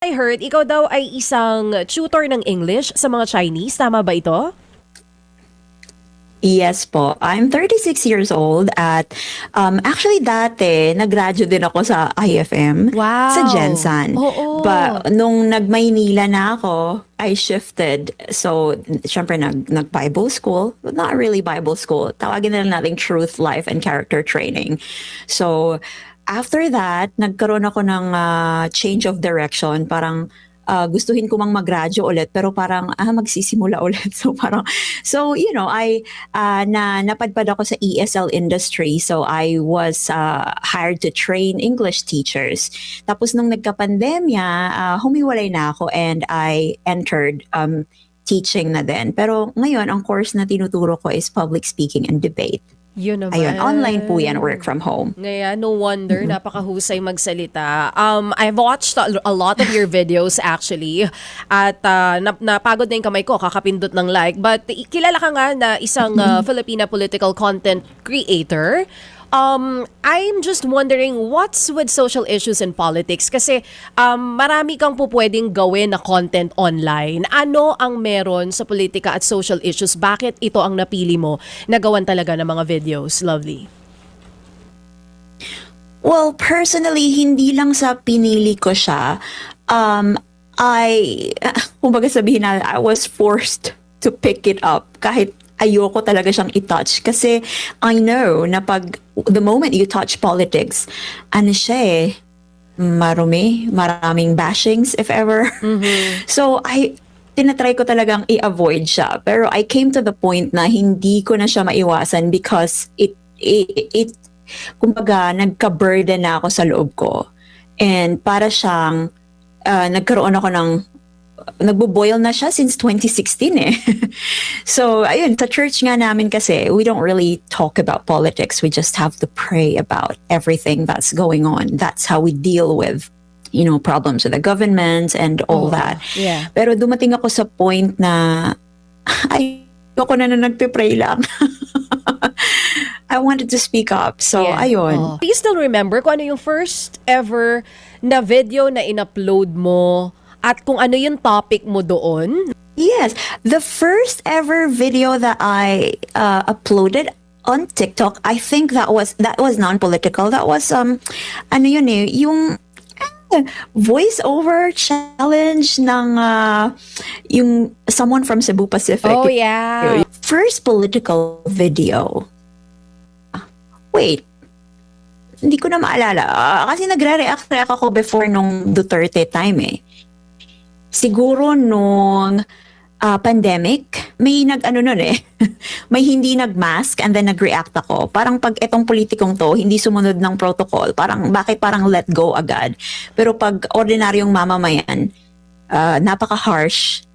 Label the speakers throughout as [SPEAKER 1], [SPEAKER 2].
[SPEAKER 1] I heard, ikaw daw ay isang tutor ng English sa mga Chinese. Tama ba ito?
[SPEAKER 2] Yes po. I'm 36 years old at actually dati nag-graduate din ako sa IFM sa
[SPEAKER 1] Wow.
[SPEAKER 2] Gensan.
[SPEAKER 1] Oo.
[SPEAKER 2] But nung nag-Maynila na ako, I shifted. So, syempre nag-Bible school. But not really Bible school. Tawagin na lang nating Truth, Life, and Character Training. So, after that, nagkaroon ako ng change of direction. Parang gustuhin ko mang mag-radyo ulit pero parang magsisimula ulit. So you know, I napadpad ako sa ESL industry. So I was hired to train English teachers. Tapos nung nagka-pandemya, humiwalay na ako and I entered teaching na din. Pero ngayon, ang course na tinuturo ko is public speaking and debate.
[SPEAKER 1] Yun naman.
[SPEAKER 2] Ayun, online po yan, work from home.
[SPEAKER 1] Ngayon, no wonder, napakahusay magsalita. I've watched a lot of your videos actually. At napagod na yung kamay ko, kakapindot ng like. But kilala ka nga na isang Filipina political content creator. I'm just wondering, what's with social issues and politics? Kasi marami kang po pwedeng gawin na content online. Ano ang meron sa politika at social issues? Bakit ito ang napili mo na gawan talaga ng mga videos? Lovely.
[SPEAKER 2] Well, personally, hindi lang sa pinili ko siya. Kumbaga sabihin na, I was forced to pick it up kahit ayoko talaga siyang i-touch. Kasi I know na the moment you touch politics, ano siya maraming bashings if ever. So, tinatry ko talagang i-avoid siya. Pero I came to the point na hindi ko na siya maiwasan because it kumbaga, nagka-burden na ako sa loob ko. And para siyang, nagkaroon ako ng, nagbo-boil na siya since 2016 eh. So, ayun, sa church nga namin kasi, we don't really talk about politics. We just have to pray about everything that's going on. That's how we deal with, you know, problems with the government and all that.
[SPEAKER 1] Yeah.
[SPEAKER 2] Pero dumating ako sa point na, ayoko na nagpe-pray lang. I wanted to speak up. So, ayun.
[SPEAKER 1] Do you still remember kung ano yung first ever na video na in-upload mo at kung ano yung topic mo doon?
[SPEAKER 2] Yes. The first ever video that I uploaded on TikTok, I think that was non-political. That was, ano yun yung voice-over challenge ng yung someone from Cebu Pacific.
[SPEAKER 1] Oh, yeah.
[SPEAKER 2] First political video. Wait, hindi ko na maalala. Kasi nagre-react ako before nung Duterte time eh. Siguro nung pandemic, may nag-ano nun eh. May hindi nag-mask and then nag-react ako. Parang pag etong politikong to, hindi sumunod ng protocol. Bakit parang let go agad? Pero pag ordinaryong mamamayan, napaka-harsh.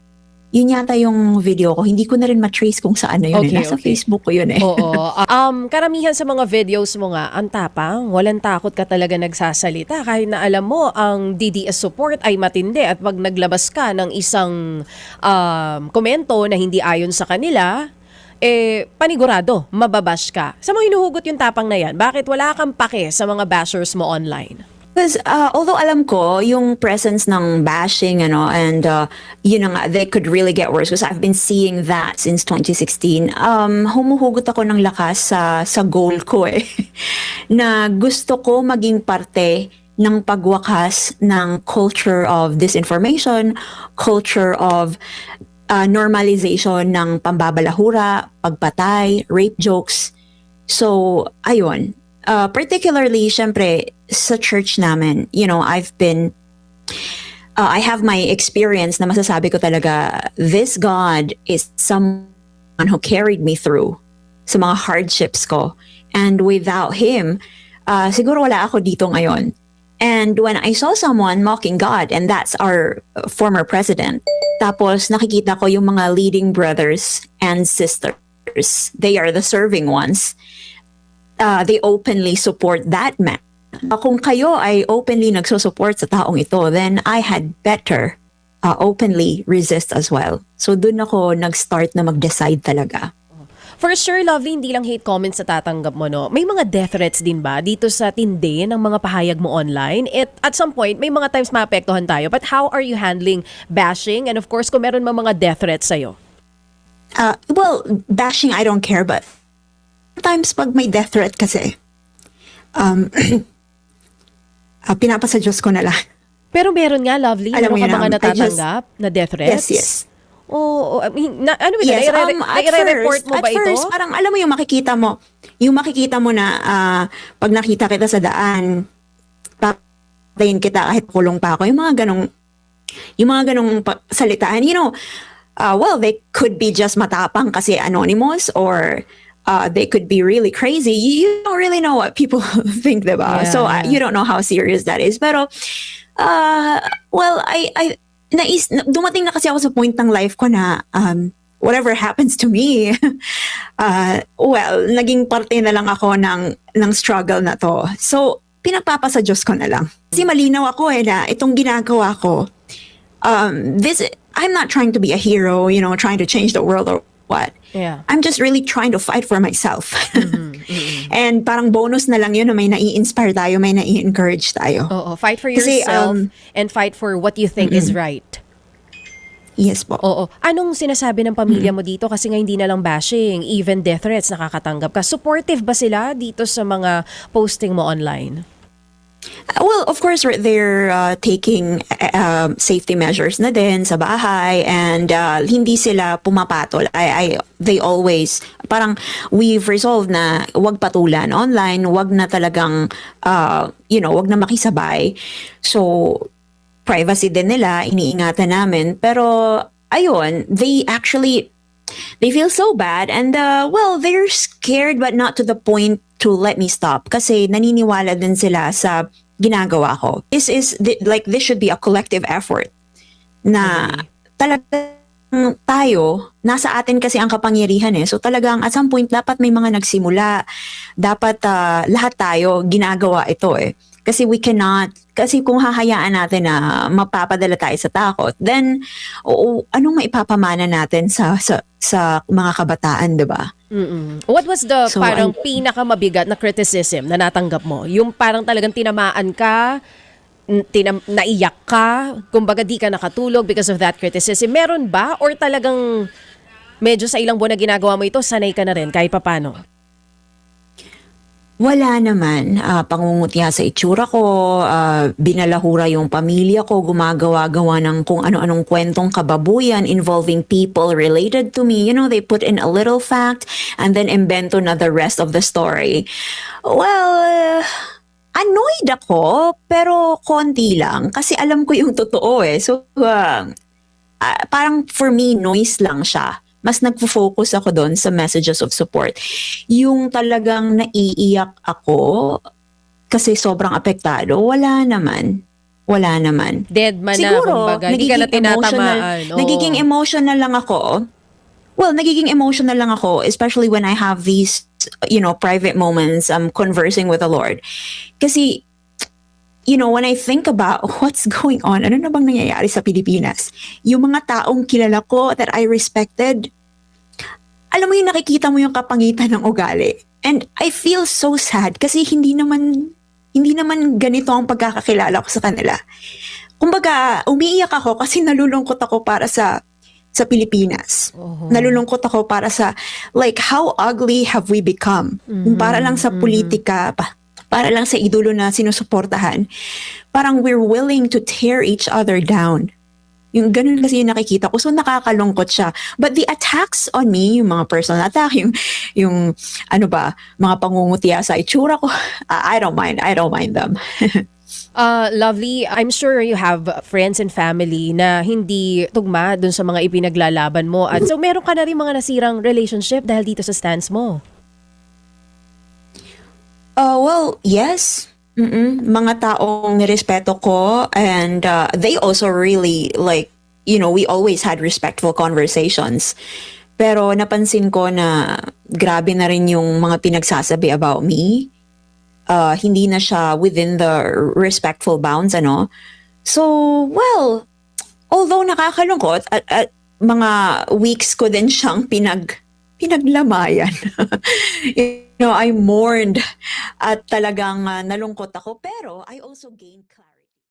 [SPEAKER 2] Yun yata yung video ko. Hindi ko na rin matrace kung saan na yun. Nasa Facebook ko yun eh.
[SPEAKER 1] Oo. Karamihan sa mga videos mo nga, ang tapang, walang takot ka talaga nagsasalita. Kahit na alam mo, ang DDS support ay matindi. At pag naglabas ka ng isang komento na hindi ayon sa kanila, panigurado, mababash ka. Saan mo hinuhugot yung tapang na yan? Bakit wala kang pake sa mga bashers mo online?
[SPEAKER 2] Because although alam ko yung presence ng bashing and they could really get worse because I've been seeing that since 2016, humuhugot ako ng lakas sa goal ko na gusto ko maging parte ng pagwakas ng culture of disinformation, culture of normalization ng pambabalahura, pagpatay, rape jokes. So, ayun. Particularly, syempre, sa church namin, you know, I have my experience na masasabi ko talaga, this God is someone who carried me through sa mga hardships ko. And without Him, siguro wala ako dito ngayon. And when I saw someone mocking God, and that's our former president, tapos nakikita ko yung mga leading brothers and sisters, they are the serving ones, they openly support that man. Kung kayo ay openly nagsusupport sa taong ito, then I had better openly resist as well. So dun ako nag-start na mag-decide talaga.
[SPEAKER 1] For sure, Lovely, hindi lang hate comments na tatanggap mo, no? May mga death threats din ba dito sa tindi ng mga pahayag mo online? At some point, may mga times maapektuhan tayo. But how are you handling bashing? And of course, kung meron mga death threats sa'yo?
[SPEAKER 2] Well, bashing, I don't care, but sometimes pag may death threat kasi, pinapasa Diyos ko na lang.
[SPEAKER 1] Pero meron nga, Lovely,
[SPEAKER 2] Alam mo
[SPEAKER 1] meron ka
[SPEAKER 2] yun,
[SPEAKER 1] mga
[SPEAKER 2] I
[SPEAKER 1] natatanggap na death threats?
[SPEAKER 2] Yes.
[SPEAKER 1] Oh, I mean, ano ba
[SPEAKER 2] Yes,
[SPEAKER 1] nai-report mo ba
[SPEAKER 2] at first,
[SPEAKER 1] ito?
[SPEAKER 2] parang alam mo yung makikita mo na pag nakita kita sa daan, papatayin kita kahit kulong pa ako, yung mga ganong salitaan, well, they could be just matapang kasi anonymous, or they could be really crazy. You don't really know what people think, diba?
[SPEAKER 1] Yeah,
[SPEAKER 2] So,
[SPEAKER 1] yeah.
[SPEAKER 2] you don't know how serious that is. Pero, well, dumating na kasi ako sa point ng life ko na whatever happens to me, well, naging parte na lang ako ng struggle na to. So, pinagpapasa Diyos ko na lang. Kasi malinaw ako na itong ginagawa ko, I'm not trying to be a hero, trying to change the world or what.
[SPEAKER 1] Yeah.
[SPEAKER 2] I'm just really trying to fight for myself. And parang bonus na lang yun na may nai-inspire tayo, may nai-encourage tayo.
[SPEAKER 1] Oo, fight for
[SPEAKER 2] Kasi,
[SPEAKER 1] yourself and fight for what you think is right.
[SPEAKER 2] Yes po.
[SPEAKER 1] Oo. Anong sinasabi ng pamilya mo dito? Kasi nga hindi na lang bashing, even death threats nakakatanggap ka. Supportive ba sila dito sa mga posting mo online?
[SPEAKER 2] Well, of course, they're taking safety measures na din sa bahay, and hindi sila pumapatol. They always, parang we've resolved na wag patulan online, wag na talagang, wag na makisabay. So, privacy din nila, iniingatan namin. Pero, ayun, they feel so bad, and well, they're scared but not to the point to let me stop kasi naniniwala din sila sa ginagawa ko. This should be a collective effort na talagang tayo, nasa atin kasi ang kapangyarihan So talagang at some point dapat may mga nagsimula, dapat lahat tayo ginagawa ito Kasi kasi kung hahayaan natin na mapapadala tayo sa takot, then anong maipapamana natin sa mga kabataan, 'di ba?
[SPEAKER 1] What was the
[SPEAKER 2] So,
[SPEAKER 1] parang pinakamabigat na criticism na natanggap mo? Yung parang talagang tinamaan ka, naiyak ka, kumbaga di ka nakatulog because of that criticism. Meron ba? Or talagang medyo sa ilang buwan na ginagawa mo ito, sanay ka na rin kahit papano?
[SPEAKER 2] Wala naman. Pangungutya sa itsura ko, binalahura yung pamilya ko, gumagawa-gawa ng kung ano-anong kwentong kababuyan involving people related to me. They put in a little fact and then invento na the rest of the story. Well, annoyed ako, pero konti lang kasi alam ko yung totoo So, parang for me, noise lang siya. Mas nagfo-focus ako doon sa messages of support. Yung talagang naiiyak ako kasi sobrang apektado, wala naman.
[SPEAKER 1] Dead man na,
[SPEAKER 2] Siguro,
[SPEAKER 1] kumbaga. Hindi ka na tinatamaan.
[SPEAKER 2] nagiging emotional lang ako. Well, nagiging emotional lang ako, especially when I have these, private moments, conversing with the Lord. Kasi, when I think about what's going on, ano na bang nangyayari sa Pilipinas? Yung mga taong kilala ko that I respected, alam mo yung nakikita mo yung kapangitan ng ugali. And I feel so sad kasi hindi naman ganito ang pagkakakilala ko sa kanila. Kumbaga, umiiyak ako kasi nalulungkot ako para sa Pilipinas. Nalulungkot ako para sa, how ugly have we become? Para lang sa politika, para lang sa idolo na sinusuportahan. Parang we're willing to tear each other down. Yung ganun kasi yung nakikita ko. So nakakalungkot siya. But the attacks on me, yung mga personal attack, yung mga pangungutya sa itsura ko, I don't mind them.
[SPEAKER 1] Lovely, I'm sure you have friends and family na hindi tugma dun sa mga ipinaglalaban mo. At so meron ka na rin mga nasirang relationship dahil dito sa stance mo.
[SPEAKER 2] Well, yes. Mga taong nirespeto ko, and they also really we always had respectful conversations. Pero napansin ko na grabe na rin yung mga pinagsasabi about me. Hindi na siya within the respectful bounds, So, well, although nakakalungkot, at mga weeks ko din siyang pinaglamayan. You know, I mourned at talagang nalungkot ako. Pero I also gained clarity.